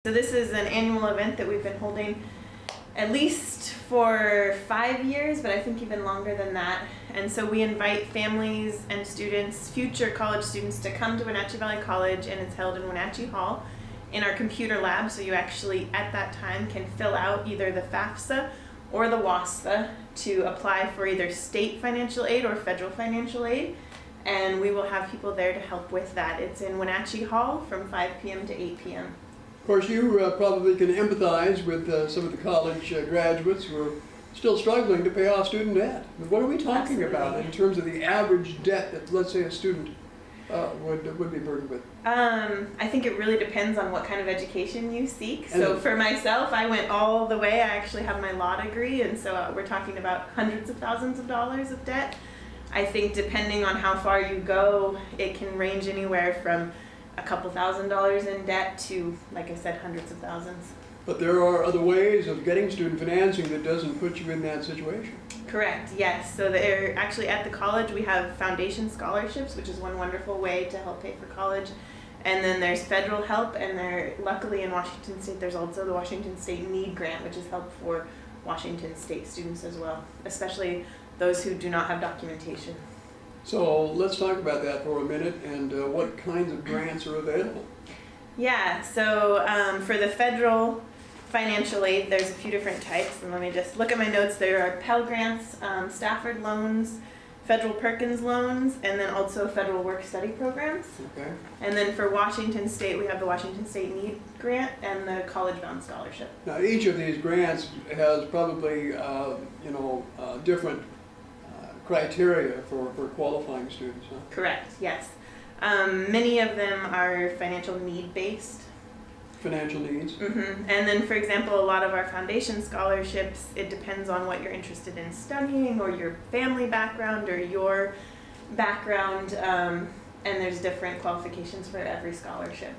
So this is an annual event that we've been holding at least for 5 years, but I think even longer than that. And so we invite families and students, future college students, to come to Wenatchee Valley College, and it's held in Wenatchee Hall in our computer lab. So you actually at that time can fill out either the FAFSA or the WASFA to apply for either state financial aid or federal financial aid. And we will have people there to help with that. It's in Wenatchee Hall from 5 p.m. to 8 p.m. Of course, you probably can empathize with some of the college graduates who are still struggling to pay off student debt. But what are we talking about in terms of the average debt that, let's say, a student would be burdened with? I think it really depends on what kind of education you seek. So for myself, I went all the way. I actually have my law degree, and so we're talking about hundreds of thousands of dollars of debt. I think depending on how far you go, it can range anywhere from a couple $1,000s in debt to, like I said, hundreds of thousands. But there are other ways of getting student financing that doesn't put you in that situation. Correct, yes. So they're actually at the college, we have foundation scholarships, which is one wonderful way to help pay for college. And then there's federal help, and luckily in Washington State, there's also the Washington State Need Grant, which is help for Washington State students as well, especially those who do not have documentation. So let's talk about that for a minute, and what kinds of grants are available. Yeah, so for the federal financial aid, there's a few different types, and let me just look at my notes. There are Pell Grants, Stafford loans, federal Perkins loans, and then also federal work-study programs. Okay. And then for Washington State, we have the Washington State Need Grant and the College Bound Scholarship. Now, each of these grants has probably, different criteria for qualifying students, huh? Correct, yes. Many of them are financial need-based. Financial needs. Mm-hmm. And then, for example, a lot of our foundation scholarships, it depends on what you're interested in studying or your family background or your background, and there's different qualifications for every scholarship.